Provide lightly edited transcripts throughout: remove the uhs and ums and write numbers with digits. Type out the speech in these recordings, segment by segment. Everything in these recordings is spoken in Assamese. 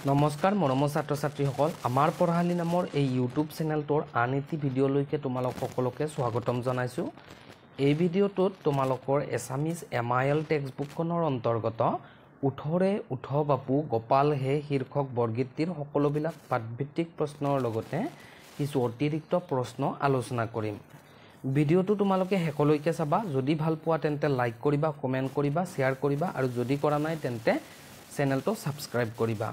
নমস্কাৰ মৰমৰ ছাত্ৰ ছাত্ৰীসকল আমাৰ পঢ়ালি নামৰ এই ইউটিউব চেনেলটোৰ আন এটি ভিডিঅ'লৈকে তোমালোক সকলোকে স্বাগতম জনাইছোঁ। এই ভিডিঅ'টোত তোমালোকৰ এছামিজ MIL টেক্সটবুকখনৰ অন্তৰ্গত উঠৰে উঠ বাপু গোপাল হে শীৰ্ষক বৰগীতটিৰ সকলোবিলাক পাঠভিত্তিক প্ৰশ্নৰ লগতে কিছু অতিৰিক্ত প্ৰশ্ন আলোচনা কৰিম। ভিডিঅ'টো তোমালোকে শেষলৈকে চাবা। যদি ভাল পোৱা তেন্তে লাইক কৰিবা, কমেণ্ট কৰিবা, শ্বেয়াৰ কৰিবা আৰু যদি কৰা নাই তেন্তে চেনেলটো ছাবস্ক্ৰাইব কৰিবা।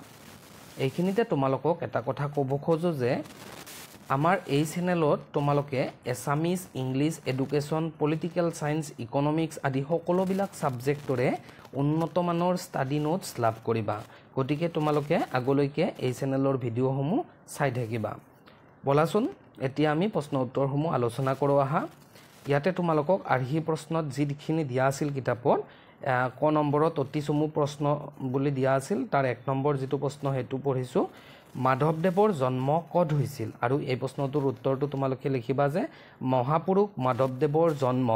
এইখিনিতে তোমালোকক এটা কথা ক'ব খোজো যে আমাৰ এই চেনেলত তোমালোকে Assamese, English, education, political science, economics আদি সকলোবিলাক সাবজেক্টৰে উন্নত মানৰ ষ্টাডি নোটছ লাভ কৰিবা। গতিকে তোমালোকে আগলৈকে এই চেনেলৰ ভিডিঅ'সমূহ চাই থাকিবা। বলাচোন এতিয়া আমি প্ৰশ্ন উত্তৰসমূহ আলোচনা কৰোঁ আহা। ইয়াতে তোমালোকক আৰ্হি প্ৰশ্নত যিখিনি দিয়া আছিল কিতাপত ক নম্বৰত অতি চমু প্ৰশ্ন বুলি দিয়া আছিল তাৰ 1 নম্বৰ যেটো প্ৰশ্ন হেতু পঢ়িছো। মাধৱদেৱৰ জন্ম কত হৈছিল আৰু এই প্ৰশ্নটোৰ উত্তৰটো তোমালোকে লিখিবা যে মহাপুৰুষ মাধৱদেৱৰ জন্ম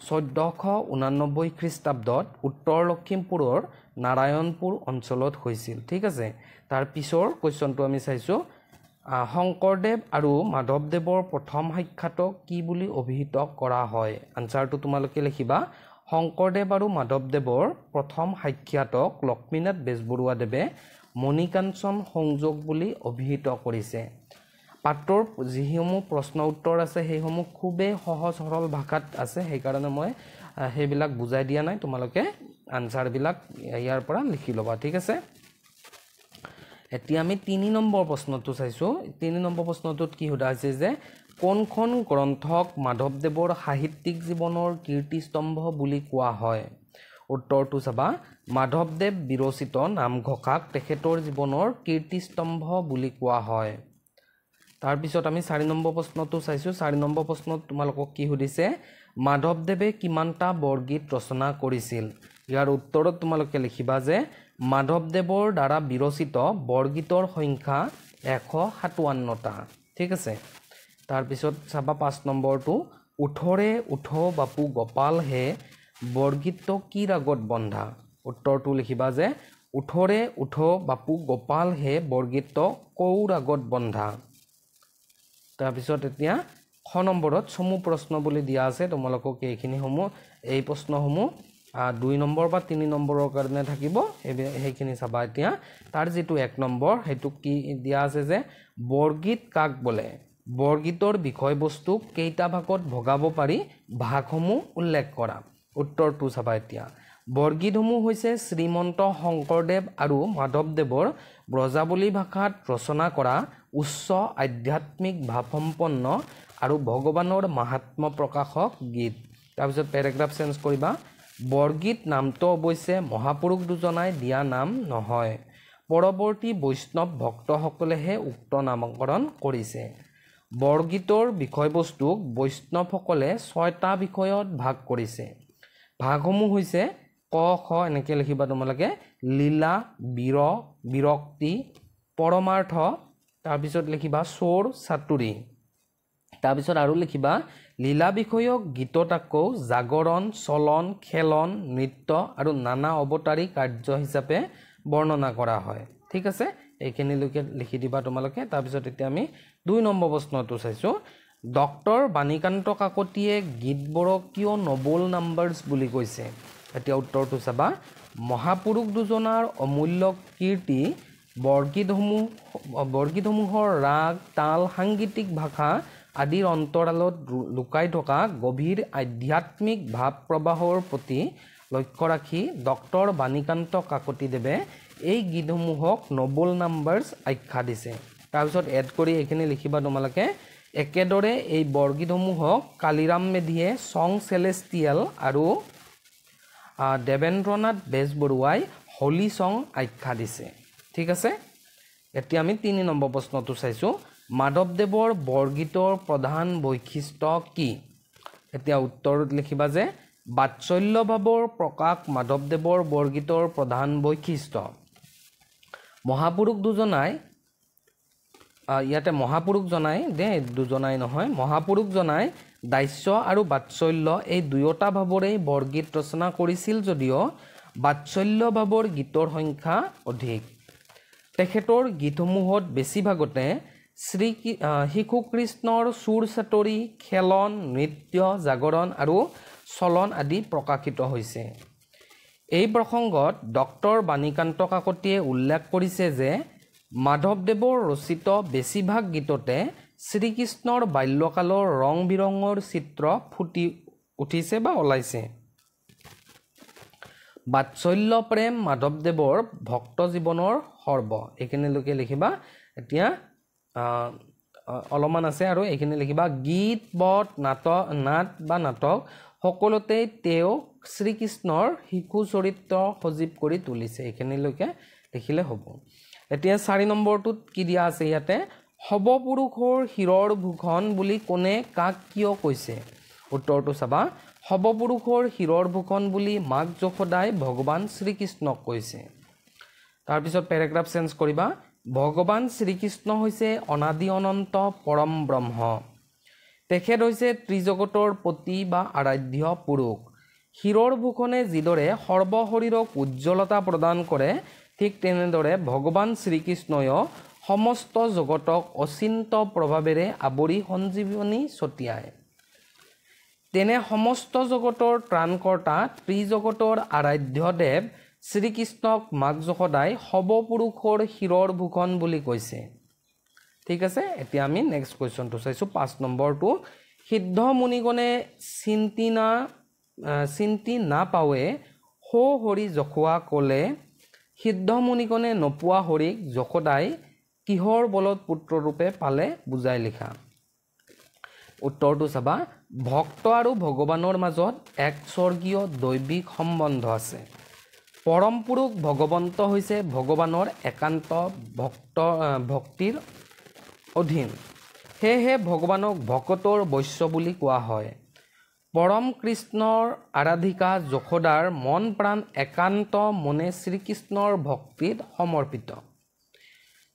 1489 খ্ৰীষ্টাব্দত উত্তৰ লখিমপুৰৰ নাৰায়ণপুৰ অঞ্চলত হৈছিল। ঠিক আছে। তাৰ পিছৰ কোৱেশ্চনটো আমি চাইছো শংকৰদেৱ আৰু মাধৱদেৱৰ প্ৰথম সাক্ষাতক কি বুলি অভিহিত কৰা হয়। আনসাৰটো তোমালোকে লিখিবা শংকৰদেৱ আৰু মাধৱদেৱৰ প্ৰথম সাক্ষাতক লক্ষ্মীনাথ বেজবৰুৱাদেৱে মণিকাঞ্চন সংযোগ বুলি অভিহিত কৰিছে। পাঠৰ যিসমূহ প্ৰশ্ন উত্তৰ আছে সেইসমূহ খুবেই সহজ সৰল ভাষাত আছে, সেইকাৰণে মই সেইবিলাক বুজাই দিয়া নাই। তোমালোকে আনসাৰবিলাক ইয়াৰ পৰা লিখি ল'বা। ঠিক আছে। এতিয়া আমি 3 নম্বৰ প্ৰশ্নটো চাইছো। 3 নম্বৰ প্ৰশ্নটোত কি সোধা হৈছে যে কোনখন গ্ৰন্থক মাধৱদেৱৰ সাহিত্যিক জীৱনৰ কীৰ্তিস্তম্ভ বুলি কোৱা হয়। উত্তৰটো চাবা মাধৱদেৱ বিৰচিত নামঘোষাক তেখেতৰ জীৱনৰ কীৰ্তিস্তম্ভ বুলি কোৱা হয়। তাৰ পিছত আমি 4 নম্বৰ প্ৰশ্নটো চাইছো। 4 নম্বৰ প্ৰশ্নত তোমালোকক কি সুধিছে মাধৱদেৱে কিমানটা বৰগীত ৰচনা কৰিছিল। ইয়াৰ উত্তৰত তোমালোকে লিখিবা যে মাধৱদেৱৰ দ্বাৰা বিৰচিত বৰগীতৰ সংখ্যা 157টা। ঠিক আছে। তাৰ পিছত চাবা 5 নম্বৰটো উঠৰে উঠ বাপু গোপাল হে বৰগীতটো কি ৰাগত বন্ধা। উত্তৰটো লিখিবা যে উঠৰে উঠ বাপু গোপাল হে বৰগীতটো কৌ ৰাগত বন্ধা। তাৰ পিছত এতিয়া 6 নম্বৰত চমু প্ৰশ্ন বুলি দিয়া আছে। তোমালোকক এই প্ৰশ্নসমূহ 2 নম্বৰ বা 3 নম্বৰৰ কাৰণে থাকিব, সেইখিনি চাবা। এতিয়া তাৰ যেটো 1 নম্বৰ হেতু কি দিয়া আছে যে বৰগীত কাক বোলে। বৰগীতৰ বিষয়বস্তু কেইটা ভাগত ভগাব পাৰি ভাগসমূহ উল্লেখ কৰা। উত্তৰটো চাবা। এতিয়া বৰগীতসমূহ হৈছে শ্ৰীমন্ত শংকৰদেৱ আৰু মাধৱদেৱৰ ব্ৰজাৱলী ভাষাত ৰচনা কৰা উচ্চ আধ্যাত্মিক ভাৱসম্পন্ন আৰু ভগৱানৰ মাহাত্ম্য প্ৰকাশক গীত। তাৰপিছত পেৰাগ্ৰাফ চেঞ্জ কৰিবা বৰগীত নামটো অৱশ্যে মহাপুৰুষ দুজনাই দিয়া নাম নহয়, পৰৱৰ্তী বৈষ্ণৱ ভক্তসকলেহে উক্ত নামকৰণ কৰিছে। বৰগীতৰ বিষয়বস্তুক বৈষ্ণৱসকলে 6টা বিষয়ত ভাগ কৰিছে। ভাগসমূহ হৈছে ক খ এনেকৈ লিখিবা তোমালোকে লীলা, বিৰক্তি, পৰমাৰ্থ, তাৰপিছত লিখিবা চোৰ চাতুৰি। তাৰপিছত আৰু লিখিবা লীলা বিষয়ক গীতত আকৌ জাগৰণ, চলন, খেলন, নৃত্য আৰু নানা অৱতাৰী কাৰ্য হিচাপে বৰ্ণনা কৰা হয়। ঠিক আছে। এইখিনিলৈকে লিখি দিবা তোমালোকে। তাৰপিছত এতিয়া আমি 2 নম্বৰ প্ৰশ্নটো চাইছো। ডক্টৰ বাণীকান্ত কাকতিয়ে গীতবোৰক কিয় নবল নাম্বাৰছ বুলি কৈছে। এতিয়া উত্তৰটো চাবা মহাপুৰুষ দুজনাৰ অমূল্য কীৰ্তি বৰগীতসমূহৰ ৰাগ, তাল, সাংগীতিক ভাষা আদিৰ অন্তৰালত লুকাই থকা গভীৰ আধ্যাত্মিক ভাৱ প্ৰবাহৰ প্ৰতি লক্ষ্য ৰাখি ডক্টৰ বাণীকান্ত কাকতিদেৱে এই গীতসমূহক নবল নাম্বাৰছ আখ্যা দিছে। তাৰপিছত এড কৰি এইখিনি লিখিবা তোমালোকে একেদৰে এই বৰগীতসমূহক কালিৰাম মেধিয়ে চং চেলেষ্টিয়েল আৰু দেৱেন্দ্ৰনাথ বেজবৰুৱাই হলি চং আখ্যা দিছে। ঠিক আছে। এতিয়া আমি 3 নম্বৰ প্ৰশ্নটো চাইছো মাধৱদেৱৰ বৰগীতৰ প্ৰধান বৈশিষ্ট্য কি। এতিয়া উত্তৰত লিখিবা যে বাৎসল্য ভাৱৰ প্ৰকাশ মাধৱদেৱৰ বৰগীতৰ প্ৰধান বৈশিষ্ট্য। মহাপুৰুষ দুজনাই ইয়াতে মহাপুৰুষ জনাই দুজনাই নহয়, মহাপুৰুষ জনাই দাস্য আৰু বাৎসল্য এই দুয়োটা ভাৱৰেই বৰগীত ৰচনা কৰিছিল যদিও বাৎসল্য ভাৱৰ গীতৰ সংখ্যা অধিক। তেখেতৰ গীতসমূহত বেছিভাগতে শিশু কৃষ্ণৰ চুৰ চাটৰি খেলন নৃত্য জাগৰণ আৰু চলন আদি প্ৰকাশিত হৈছে এই প্ৰসংগত ডক্টৰ বাণীকান্ত কাকতিয়ে উল্লেখ কৰিছে যে মাধৱদেৱৰ ৰচিত বেছিভাগ গীততে শ্ৰীকৃষ্ণৰ বাল্যকালৰ ৰং বিৰঙৰ চিত্ৰ ফুটি উঠিছে বা ওলাইছে বাৎসল্য প্ৰেম মাধৱদেৱৰ ভক্ত জীৱনৰ সৰ্ব এইখিনিলৈকে লিখিবা এতিয়া অলপমান আছে আৰু এইখিনি লিখিবা গীত বট নাট বা নাটক সকলোতে তেওঁ শ্ৰীকৃষ্ণৰ শিশু চৰিত্ৰ সজীৱ কৰি তুলিছে এইখিনিলৈকে লিখিলে হ'ব এতিয়া 4 নম্বৰটোত কি দিয়া আছে ইয়াতে হব পুৰুষৰ শিৰৰ ভূষণ বুলি কোনে কাক কিয় কৈছে উত্তৰটো চাবা হব পুৰুষৰ শিৰৰ ভূষণ বুলি মাক যশোদাই ভগৱান শ্ৰীকৃষ্ণক কৈছে তাৰ পিছত পেৰাগ্ৰাফ চেঞ্জ কৰিবা ভগৱান শ্ৰীকৃষ্ণ হৈছে অনাদি অনন্ত পৰম ব্ৰহ্ম তেখেত হৈছে ত্ৰিজগতৰ পতি বা আৰাধ্য পুৰুষ শিৰৰ ভূষণে যিদৰে সৰ্বশৰীৰক উজ্জ্বলতা প্ৰদান কৰে ঠিক তেনেদৰে ভগৱান শ্ৰীকৃষ্ণয়ো সমস্ত জগতক অচিন্ত প্ৰভাৱেৰে আৱৰি সঞ্জীৱনী ছটিয়ায় তেনে সমস্ত জগতৰ ত্ৰাণকৰ্তা ত্ৰিজগতৰ আৰাধ্য দেৱ শ্ৰীকৃষ্ণক মাক যশোদাই হব পুৰুষৰ শিৰৰ ভূষণ বুলি কৈছে ঠিক আছে এতিয়া আমি নেক্সট কোৱেশ্চনটো চাইছো 5 নম্বৰটো সিদ্ধ মুনিগণে চিন্তি না পাৱে হো হৰি যশোৱা ক'লে সিদ্ধ মুনিগণে নপোৱা হৰিক যশোদাই কিহৰ বলত পুত্ৰ ৰূপে পালে বুজাই লিখা উত্তৰটো চাবা ভক্ত আৰু ভগৱানৰ মাজত এক স্বৰ্গীয় দৈবিক সম্বন্ধ আছে পৰম পুৰুষ ভগৱন্ত হৈছে ভগৱানৰ একান্ত ভক্তিৰ অধীন সেয়েহে ভগৱানক ভকতৰ বৈশ্য বুলি কোৱা হয় পৰম কৃষ্ণৰ আৰাধিকা যশোদাৰ মন প্ৰাণ একান্ত মনে শ্ৰীকৃষ্ণৰ ভক্তিত সমৰ্পিত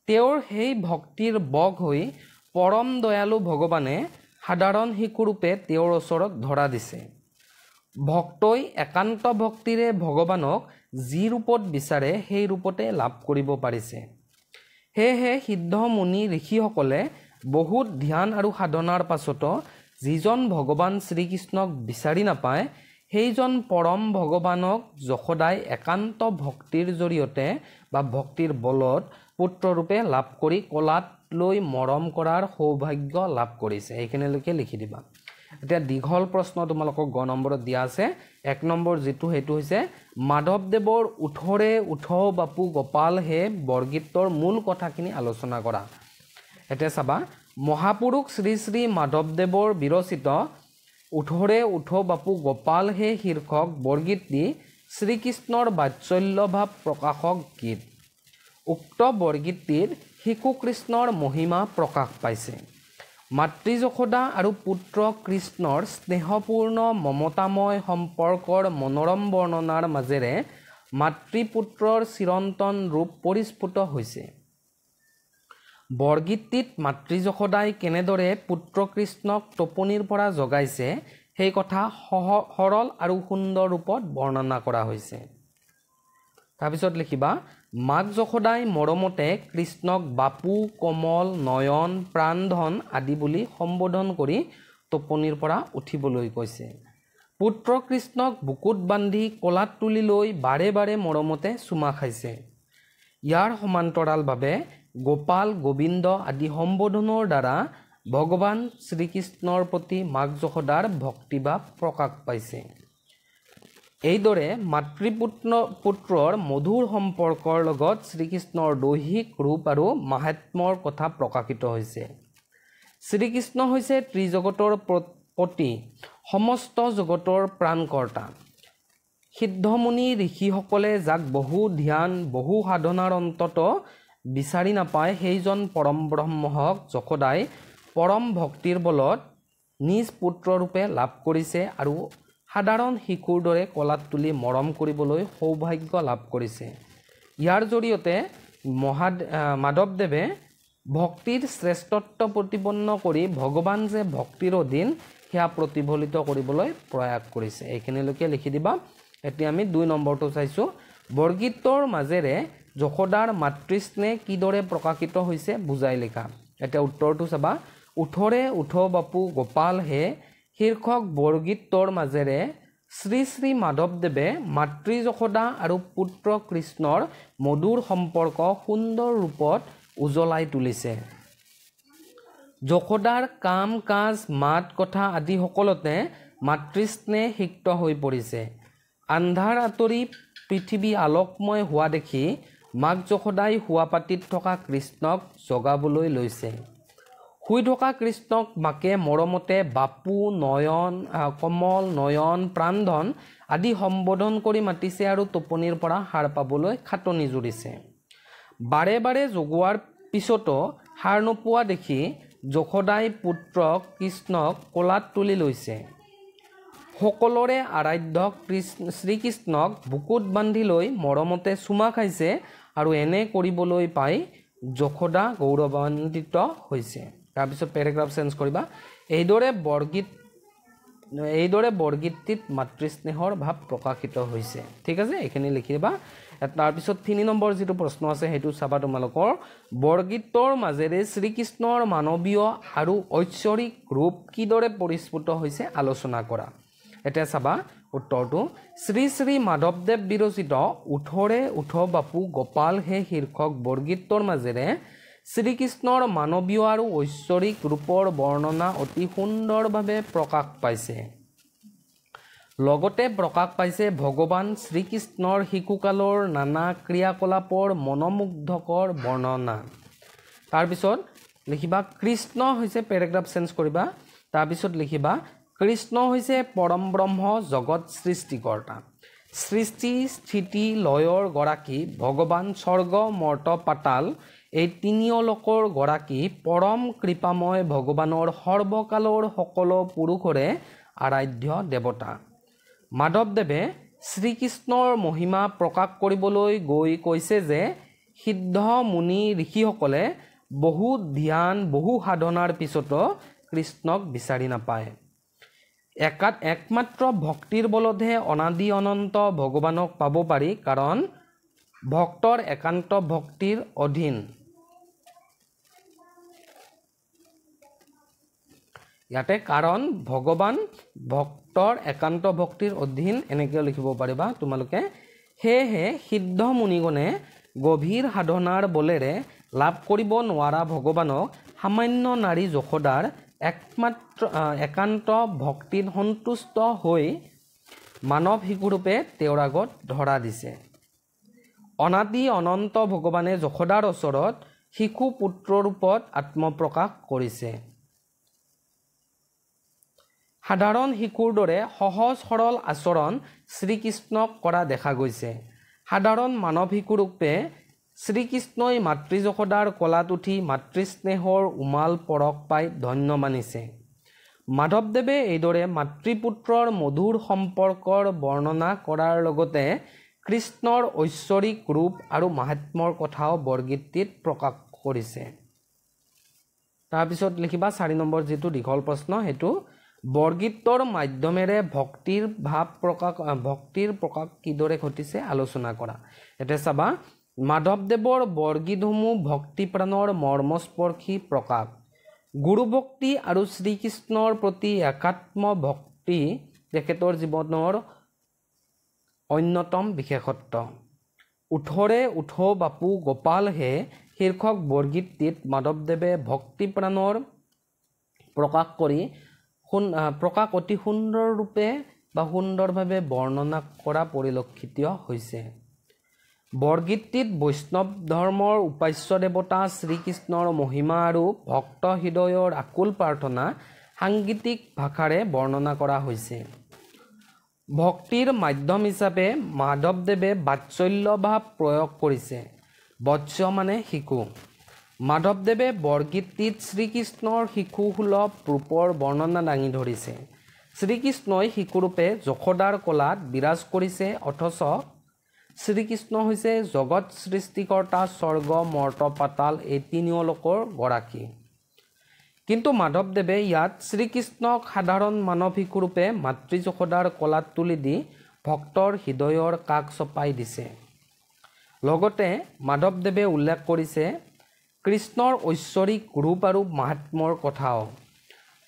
তেওঁৰ সেই ভক্তিৰ বশ হৈ পৰম দয়ালু ভগৱানে সাধাৰণ শিশুৰূপে তেওঁৰ ওচৰত ধৰা দিছে ভক্তই একান্ত ভক্তিৰে ভগৱানক যি ৰূপত বিচাৰে সেই ৰূপতে লাভ কৰিব পাৰিছে সেয়েহে সিদ্ধ মুনি ঋষিসকলে বহুত ধ্যান আৰু সাধনাৰ পাছতো যিজন ভগৱান শ্ৰীকৃষ্ণক বিচাৰি নাপায় সেইজন পৰম ভগৱানক যশোদাই একান্ত ভক্তিৰ জৰিয়তে বা ভক্তিৰ বলত পুত্ৰৰূপে লাভ কৰি কলাত লৈ মৰম কৰাৰ সৌভাগ্য লাভ কৰিছে এইখিনিলৈকে লিখি দিবা এতিয়া দীঘল প্ৰশ্ন তোমালোকক গ নম্বৰত দিয়া আছে 1 নম্বৰ যেটো হেতু হৈছে মাধৱদেৱৰ উঠৰে উঠৌ বাপু গোপাল হে বৰগীতৰ মূল কথাখিনি আলোচনা কৰা এতিয়া চাবা মহাপুৰুষ শ্ৰী শ্ৰী মাধৱদেৱৰ বিৰচিত উঠৰে উঠৌ বাপু গোপাল হে শীৰ্ষক বৰগীতটি শ্ৰীকৃষ্ণৰ বাৎসল্য ভাৱ প্ৰকাশক গীত উক্ত বৰগীতটিৰ শিশু কৃষ্ণৰ মহিমা প্ৰকাশ পাইছে মাতৃ যশোদা আৰু পুত্ৰ কৃষ্ণৰ স্নেহপূৰ্ণ মমতাময় সম্পৰ্কৰ মনোৰম বৰ্ণনাৰ মাজেৰে মাতৃ পুত্ৰৰ চিৰন্তন ৰূপ পৰিস্ফুট হৈছে বৰগীতটিত মাতৃ যশোদাই কেনেদৰে পুত্ৰ কৃষ্ণক টোপনিৰ পৰা জগাইছে সেই কথা সৰল আৰু সুন্দৰ ৰূপত বৰ্ণনা কৰা হৈছে তাৰপিছত লিখিবা মাক যশোদাই মৰমতে কৃষ্ণক বাপু কমল নয়ন প্ৰাণধন আদি বুলি সম্বোধন কৰি টোপনিৰ পৰা উঠিবলৈ কৈছে পুত্ৰ কৃষ্ণক বুকুত বান্ধি কোলাত তুলি লৈ বাৰে বাৰে মৰমতে চুমা খাইছে ইয়াৰ সমান্তৰালভাৱে গোপাল গোবিন্দ আদি সম্বোধনৰ দ্বাৰা ভগৱান শ্ৰীকৃষ্ণৰ প্ৰতি মাক যশোদাৰ ভক্তিভাৱ প্ৰকাশ পাইছে এইদৰে মাতৃপুত্ৰৰ মধুৰ সম্পৰ্কৰ লগত শ্ৰীকৃষ্ণৰ দৈহিক ৰূপ আৰু মাহাত্ম্যৰ কথা প্ৰকাশিত হৈছে শ্ৰীকৃষ্ণ হৈছে ত্ৰিজগতৰ পতি সমস্ত জগতৰ প্ৰাণকৰ্তা সিদ্ধমুনি ঋষিসকলে যাক বহু ধ্যান বহু সাধনাৰ অন্তত বিচাৰি নাপায় সেইজন পৰম ব্ৰহ্মক যশোদাই পৰম ভক্তিৰ বলত নিজ পুত্ৰৰূপে লাভ কৰিছে আৰু সাধাৰণ শিশুৰ দৰে কলাত তুলি মৰম কৰিবলৈ সৌভাগ্য লাভ কৰিছে ইয়াৰ জৰিয়তে মাধৱদেৱে ভক্তিৰ শ্ৰেষ্ঠত্ব প্ৰতিপন্ন কৰি ভগৱান যে ভক্তিৰ অধীন সেয়া প্ৰতিফলিত কৰিবলৈ প্ৰয়াস কৰিছে এইখিনিলৈকে লিখি দিবা এতিয়া আমি 2 নম্বৰটো চাইছো বৰগীতৰ মাজেৰে যশোদাৰ মাতৃস্নেহ কিদৰে প্ৰকাশিত হৈছে বুজাই লিখা। এতিয়া উত্তৰটো চাবা। উঠৰে উঠ বাপু গোপাল হে শীৰ্ষক বৰগীতটোৰ মাজেৰে শ্ৰী শ্ৰী মাধৱদেৱে মাতৃ যশোদা আৰু পুত্ৰ কৃষ্ণৰ মধুৰ সম্পৰ্ক সুন্দৰ ৰূপত উজ্বলাই তুলিছে। যশোদাৰ কাম কাজ মাত কথা আদি সকলোতে মাতৃস্নেহ সিক্ত হৈ পৰিছে। আন্ধাৰ আঁতৰি পৃথিৱী আলোকময় হোৱা দেখি মাক যশোদাই শোৱাপাতিত থকা কৃষ্ণক জগাবলৈ লৈছে। শুই থকা কৃষ্ণক মাকে মৰমতে বাপু, নয়ন, কমল, নয়ন, প্ৰাণধন আদি সম্বোধন কৰি মাতিছে আৰু টোপনিৰ পৰা সাৰ পাবলৈ খাটনি জুৰিছে। বাৰে বাৰে জগোৱাৰ পিছতো সাৰ নোপোৱা দেখি যশোদাই পুত্ৰ কৃষ্ণক কোলাত তুলি লৈছে। সকলোৰে আৰাধ্য শ্ৰীকৃষ্ণক বুকুত বান্ধি লৈ মৰমতে চুমা খাইছে আৰু এনে কৰিবলৈ পাই যশোদা গৌৰৱান্বিত হৈছে। তাৰপিছত পেৰেগ্ৰাফ চেঞ্জ কৰিবা। এইদৰে বৰগীতটিত মাতৃস্নেহৰ ভাৱ প্ৰকাশিত হৈছে। ঠিক আছে, এইখিনি লিখি দিবা। তাৰপিছত 3 নম্বৰ যিটো প্ৰশ্ন আছে সেইটো চাবা তোমালোকৰ। বৰগীতৰ মাজেৰে শ্ৰীকৃষ্ণৰ মানৱীয় আৰু ঐশ্বৰিক ৰূপ কিদৰে পৰিস্ফুট হৈছে আলোচনা কৰা। এতিয়া চাবা উত্তৰটো। শ্ৰী শ্ৰী মাধৱদেৱ বিৰচিত উঠৰে উঠ বাপু গোপাল হে শীৰ্ষক বৰগীতৰ মাজেৰে শ্ৰীকৃষ্ণৰ মানৱীয় আৰু ঐশ্বৰিক ৰূপৰ বৰ্ণনা অতি সুন্দৰভাৱে প্ৰকাশ পাইছে। লগতে প্ৰকাশ পাইছে ভগৱান শ্ৰীকৃষ্ণৰ শিশুকালৰ নানা ক্ৰিয়াকলাপৰ মনোমুগ্ধকৰ বৰ্ণনা। তাৰপিছত লিখিবা কৃষ্ণ হৈছে, পেৰেগ্ৰাফ চেঞ্জ কৰিবা। তাৰপিছত লিখিবা কৃষ্ণ হৈছে পৰম ব্ৰহ্ম জগত সৃষ্টিকৰ্তা, সৃষ্টি স্থিতি লয়ৰ গৰাকী ভগৱান, স্বৰ্গ মৰ্ত পাতাল এই তিনিওলোকৰ গৰাকী পৰম কৃপাময় ভগৱানৰ সৰ্বকালৰ সকলো পুৰুষৰে আৰাধ্য দেৱতা। মাধৱদেৱে শ্ৰীকৃষ্ণৰ মহিমা প্ৰকাশ কৰিবলৈ গৈ কৈছে যে সিদ্ধ মুনি ঋষিসকলে বহু ধ্যান বহু সাধনাৰ পিছতো কৃষ্ণক বিচাৰি নাপায়। একমাত্ৰ ভক্তিৰ বলতহে অনাদি অনন্ত ভগৱানক পাব পাৰি, কাৰণ ভক্তৰ একান্ত ভক্তিৰ অধীন। ইয়াতে কাৰণ ভগৱান ভক্তৰ একান্ত ভক্তিৰ অধীন এনেকৈ লিখিব পাৰিবা তোমালোকে। সেয়েহে সিদ্ধ মুনিগণে গভীৰ সাধনাৰ বলেৰে লাভ কৰিব নোৱাৰা ভগৱানক সামান্য নাৰী যশোদাৰ একান্ত ভক্তিত সন্তুষ্ট হৈ মানৱ শিশুৰূপে তেওঁৰ আগত ধৰা দিছে। অনাদি অনন্ত ভগৱানে যশোদাৰ ওচৰত শিশু পুত্ৰ ৰূপত আত্মপ্ৰকাশ কৰিছে। সাধাৰণ শিশুৰ দৰে সহজ সৰল আচৰণ শ্ৰীকৃষ্ণক কৰা দেখা গৈছে। সাধাৰণ মানৱ শিশুৰূপে শ্ৰীকৃষ্ণই মাতৃ যশোদাৰ কোলাত উঠি মাতৃস্নেহৰ উমাল পৰশ পাই ধন্য মানিছে। মাধৱদেৱে এইদৰে মাতৃপুত্ৰৰ মধুৰ সম্পৰ্কৰ বৰ্ণনা কৰাৰ লগতে কৃষ্ণৰ ঐশ্বৰিক ৰূপ আৰু মাহাত্ম্যৰ কথাও বৰগীতটিত প্ৰকাশ কৰিছে। তাৰপিছত লিখিবা 4 নম্বৰ যিটো দীঘল প্ৰশ্ন সেইটো। বৰগীতৰ মাধ্যমেৰে ভক্তিৰ প্ৰকাশ কিদৰে ঘটিছে আলোচনা কৰা। এতিয়া চাবা মাধৱদেৱৰ বৰগীতসমূহ ভক্তিপ্ৰাণৰ মৰ্মস্পৰ্শী প্ৰকাশ। গুৰুভক্তি আৰু শ্ৰীকৃষ্ণৰ প্ৰতি একাত্ম ভক্তি তেখেতৰ জীৱনৰ অন্যতম বিশেষত্ব। উঠৰে উঠ বাপু গোপাল হে শীৰ্ষক বৰগীতটিত মাধৱদেৱে ভক্তিপ্ৰাণৰ প্ৰকাশ অতি সুন্দৰ ৰূপে বা সুন্দৰভাৱে বৰ্ণনা কৰা পৰিলক্ষিত হৈছে। বৰগীতটিত বৈষ্ণৱ ধৰ্মৰ উপাস্য দেৱতা শ্ৰীকৃষ্ণৰ মহিমা আৰু ভক্ত হৃদয়ৰ আকুল প্ৰাৰ্থনা সাংগীতিক ভাষাৰে বৰ্ণনা কৰা হৈছে। ভক্তিৰ মাধ্যম হিচাপে মাধৱদেৱে বাৎসল্য ভাৱ প্ৰয়োগ কৰিছে। বৎস মানে শিশু। মাধৱদেৱে বৰগীতটিত শ্ৰীকৃষ্ণৰ শিশুসুলভ ৰূপৰ বৰ্ণনা দাঙি ধৰিছে। শ্ৰীকৃষ্ণই শিশুৰূপে যশোদাৰ কোলাত বিৰাজ কৰিছে, অথচ শ্ৰীকৃষ্ণ হৈছে জগত সৃষ্টিকৰ্তা, স্বৰ্গ মৰ্ত পাতাল এই তিনিওলোকৰ গৰাকী। কিন্তু মাধৱদেৱে ইয়াত শ্ৰীকৃষ্ণক সাধাৰণ মানৱ শিশুৰূপে মাতৃ যশোদাৰ কোলাত তুলি দি ভক্তৰ হৃদয়ৰ কাষ চপাই দিছে। লগতে মাধৱদেৱে উল্লেখ কৰিছে কৃষ্ণৰ ঐশ্বৰিক ৰূপ আৰু মাহাত্ম্যৰ কথাও।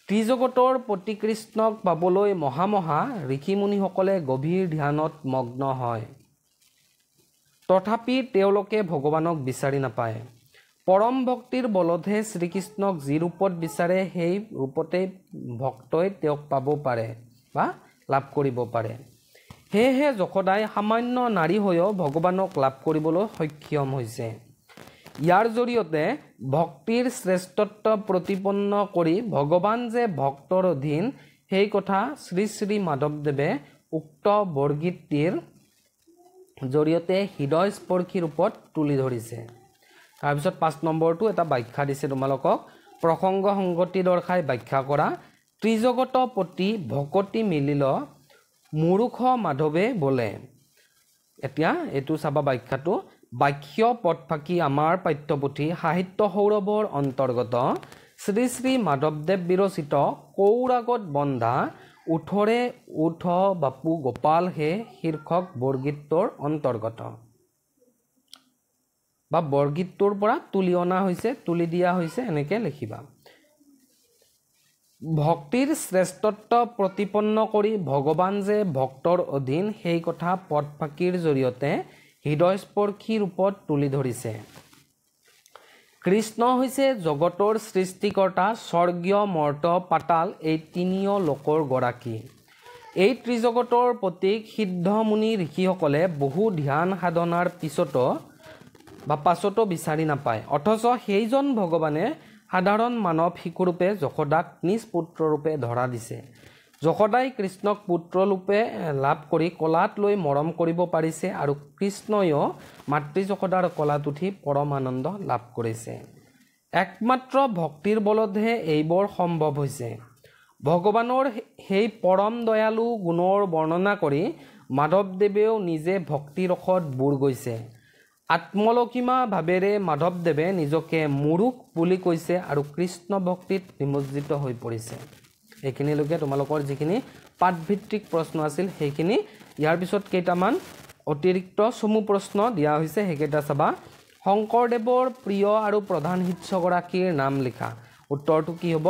ত্ৰিজগতৰ প্ৰতি কৃষ্ণক পাবলৈ মহা ঋষিমুনিসকলে গভীৰ ধ্যানত মগ্ন হয়। তথাপি তেওঁলোকে ভগৱানক বিচাৰি নাপায়। পৰম ভক্তিৰ বলতহে শ্ৰীকৃষ্ণক যি ৰূপত বিচাৰে সেই ৰূপতে ভক্তই তেওঁক পাব পাৰে বা লাভ কৰিব পাৰে। সেয়েহে যশোদাই সামান্য নাৰী হৈও ভগৱানক লাভ কৰিবলৈ সক্ষম হৈছে। ইয়াৰ জৰিয়তে ভক্তিৰ শ্ৰেষ্ঠত্ব প্ৰতিপন্ন কৰি ভগৱান যে ভক্তৰ অধীন সেই কথা শ্ৰী শ্ৰী মাধৱদেৱে উক্ত বৰগীতটিৰ জৰিয়তে হৃদয়স্পৰ্শী ৰূপত তুলি ধৰিছে। তাৰপিছত 5 নম্বৰটো এটা ব্যাখ্যা দিছে তোমালোকক। প্ৰসংগ সংগতি দৰ্শাই ব্যাখ্যা কৰা। ত্ৰিজগত প্ৰতি ভকতি মিলিল মূৰুখ মাধৱে বোলে। এতিয়া এইটো চাবা ব্যাখ্যাটো। বাক্য পদফাকি আমাৰ পাঠ্যপুথি সাহিত্য সৌৰভৰ অন্তৰ্গত শ্ৰী শ্ৰী মাধৱদেৱ বিৰচিত কৌৰাগত বন্ধা উঠৰে উঠ বাপু গোপাল হে শীৰ্ষক বৰগীতটোৰ অন্তৰ্গত বা বৰগীতটোৰ পৰা তুলি অনা হৈছে, তুলি দিয়া হৈছে, এনেকৈ লিখিবা। ভক্তিৰ শ্ৰেষ্ঠত্ব প্ৰতিপন্ন কৰি ভগৱান যে ভক্তৰ অধীন সেই কথা পদফাকিৰ জৰিয়তে হৃদয়স্পৰ্শী ৰূপত তুলি ধৰিছে। কৃষ্ণ হৈছে জগতৰ সৃষ্টিকৰ্তা, স্বৰ্গীয় মৰ্ত পাতাল এই তিনিও লোকৰ গৰাকী। এই ত্ৰিজগতৰ প্ৰতীক সিদ্ধ মুনি ঋষিসকলে বহু ধ্যান সাধনাৰ পাছতো বিচাৰি নাপায়। অথচ সেইজন ভগৱানে সাধাৰণ মানৱ শিশুৰূপে যশোদাক নিজ পুত্ৰৰূপে ধৰা দিছে। যশোদাই কৃষ্ণক পুত্ৰৰূপে লাভ কৰি কলাত লৈ মৰম কৰিব পাৰিছে আৰু কৃষ্ণয়ো মাতৃ যশোদাৰ কলাত উঠি পৰম আনন্দ লাভ কৰিছে। একমাত্ৰ ভক্তিৰ বলতহে এইবোৰ সম্ভৱ হৈছে। ভগৱানৰ সেই পৰম দয়ালু গুণৰ বৰ্ণনা কৰি মাধৱদেৱেও নিজে ভক্তিৰসত বুৰ গৈছে। আত্মলক্ষিমা ভাৱেৰে মাধৱদেৱে নিজকে মূৰুখ বুলি কৈছে আৰু কৃষ্ণ ভক্তিত নিমজ্জিত হৈ পৰিছে। এইখিনিলৈকে তোমালোকৰ যিখিনি পাঠভিত্তিক প্ৰশ্ন আছিল সেইখিনি। ইয়াৰ পিছত কেইটামান অতিৰিক্ত চমু প্ৰশ্ন দিয়া হৈছে, সেইকেইটা চাবা। শংকৰদেৱৰ প্ৰিয় আৰু প্ৰধান শিষ্যগৰাকীৰ নাম লিখা। উত্তৰটো কি হ'ব?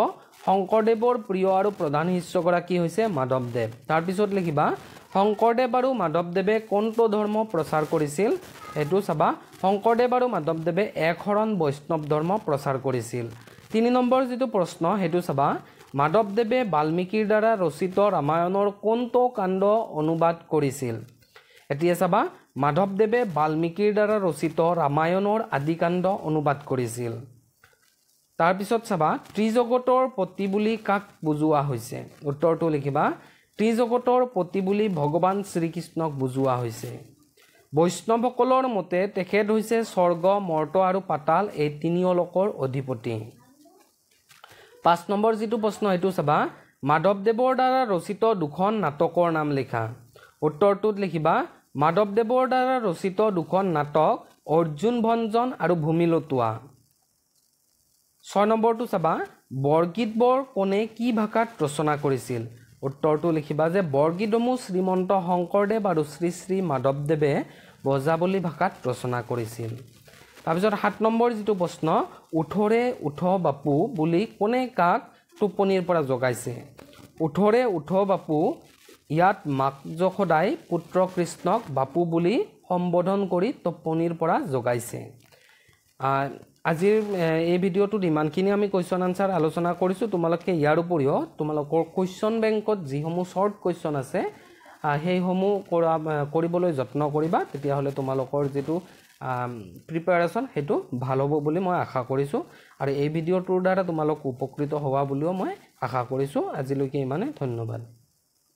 শংকৰদেৱৰ প্ৰিয় আৰু প্ৰধান শিষ্যগৰাকী হৈছে মাধৱদেৱ। তাৰপিছত লিখিবা শংকৰদেৱ আৰু মাধৱদেৱে কোনটো ধৰ্ম প্ৰচাৰ কৰিছিল? সেইটো চাবা। শংকৰদেৱ আৰু মাধৱদেৱে একশৰণ বৈষ্ণৱ ধৰ্ম প্ৰচাৰ কৰিছিল। 3 নম্বৰ যিটো প্ৰশ্ন সেইটো চাবা। মাধৱদেৱে বাল্মীকিৰ দ্বাৰা ৰচিত ৰামায়ণৰ কোনটো কাণ্ড অনুবাদ কৰিছিল? এতিয়া চাবা মাধৱদেৱে বাল্মীকিৰ দ্বাৰা ৰচিত ৰামায়ণৰ আদিকাণ্ড অনুবাদ কৰিছিল। তাৰপিছত চাবা ত্ৰিজগতৰ পতি বুলি কাক বুজোৱা হৈছে? উত্তৰটো লিখিবা ত্ৰিজগতৰ পতি বুলি ভগৱান শ্ৰীকৃষ্ণক বুজোৱা হৈছে। বৈষ্ণৱসকলৰ মতে তেখেত হৈছে স্বৰ্গ, মৰ্ত আৰু পাতাল এই তিনিও লোকৰ অধিপতি। 5 নম্বৰ যিটো প্ৰশ্ন সেইটো চাবা। মাধৱদেৱৰ দ্বাৰা ৰচিত 2খন নাটকৰ নাম লিখা। উত্তৰটোত লিখিবা মাধৱদেৱৰ দ্বাৰা ৰচিত 2খন নাটক অৰ্জুন ভঞ্জন আৰু ভূমি লুটোৱা। 6 নম্বৰটো চাবা। বৰগীতবোৰ কোনে কি ভাষাত ৰচনা কৰিছিল? উত্তৰটো লিখিবা যে বৰগীতসমূহ শ্ৰীমন্ত শংকৰদেৱ আৰু শ্ৰী শ্ৰী মাধৱদেৱে ব্ৰজাৱলী ভাষাত ৰচনা কৰিছিল। তাৰপিছত 7 নম্বৰ যিটো প্ৰশ্ন, উঠৰে উঠ বাপু বুলি কোনে কাক টোপনিৰ পৰা জগাইছে? উঠৰে উঠ বাপু ইয়াত মাক যশোদাই পুত্ৰ কৃষ্ণক বাপু বুলি সম্বোধন কৰি টোপনিৰ পৰা জগাইছে। আজিৰ এই ভিডিঅ'টোত ইমানখিনি আমি কুৱেশ্যন আনচাৰ আলোচনা কৰিছোঁ। তোমালোকে ইয়াৰ উপৰিও তোমালোকৰ কুৱেশ্যন বেংকত যিসমূহ শ্বৰ্ট কুৱেশ্যন আছে সেইসমূহ কৰিবলৈ যত্ন কৰিবা। তেতিয়াহ'লে তোমালোকৰ যিটো প্ৰিপাৰেশ্যন সেইটো ভাল হ'ব বুলি মই আশা কৰিছোঁ আৰু এই ভিডিঅ'টোৰ দ্বাৰা তোমালোক উপকৃত হোৱা বুলিও মই আশা কৰিছোঁ। আজিলৈকে ইমানে, ধন্যবাদ।